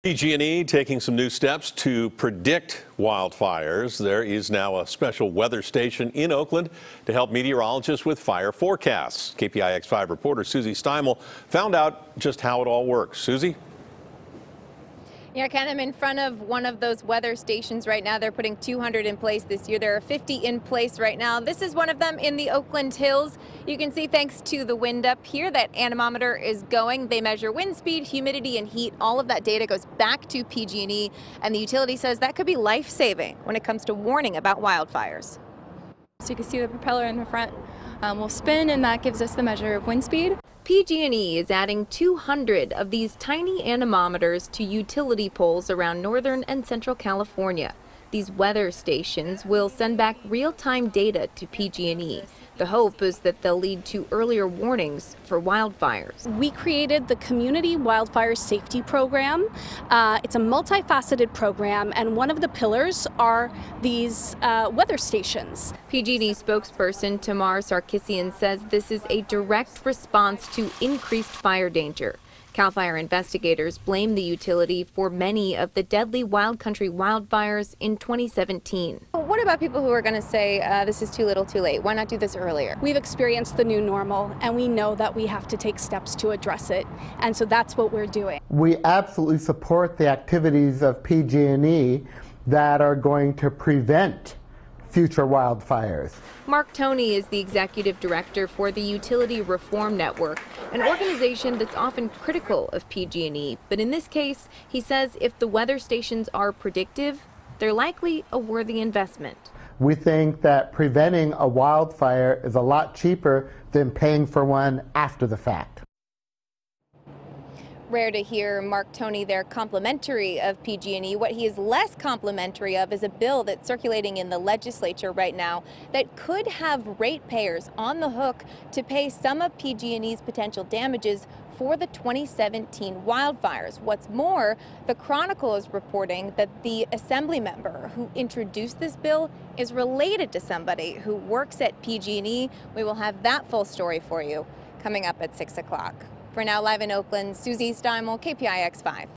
PG&E taking some new steps to predict wildfires. There is now a special weather station in Oakland to help meteorologists with fire forecasts. KPIX 5 reporter Susie Steimle found out just how it all works. Susie? Yeah, Ken, I'm in front of one of those weather stations right now. They're putting 200 in place this year. There are 50 in place right now. This is one of them in the Oakland Hills. You can see, thanks to the wind up here, that anemometer is going. They measure wind speed, humidity, and heat. All of that data goes back to PG&E, and the utility says that could be life-saving when it comes to warning about wildfires. So you can see the propeller in the front will spin, and that gives us the measure of wind speed. PG&E is adding 200 of these tiny anemometers to utility poles around northern and central California. These weather stations will send back real-time data to PG&E. The hope is that they'll lead to earlier warnings for wildfires. We created the Community Wildfire Safety Program. It's a multifaceted program, and one of the pillars are these weather stations. PG&E spokesperson Tamar Sarkissian says this is a direct response to increased fire danger. CAL FIRE investigators blame the utility for many of the deadly wild country wildfires in 2017. What about people who are going to say this is too little too late? Why not do this earlier? We've experienced the new normal, and we know that we have to take steps to address it, and so that's what we're doing. We absolutely support the activities of PG&E that are going to prevent future wildfires. Mark Toney is the executive director for the Utility Reform Network, an organization that's often critical of PG&E. But in this case, he says if the weather stations are predictive, they're likely a worthy investment. We think that preventing a wildfire is a lot cheaper than paying for one after the fact. Rare to hear Mark Toney there complimentary of PG&E. What he is less complimentary of is a bill that's circulating in the legislature right now that could have ratepayers on the hook to pay some of PG&E's potential damages for the 2017 wildfires. What's more, the Chronicle is reporting that the assembly member who introduced this bill is related to somebody who works at PG&E. We will have that full story for you coming up at 6 o'clock. For now, live in Oakland, Susie Steimle, KPIX 5.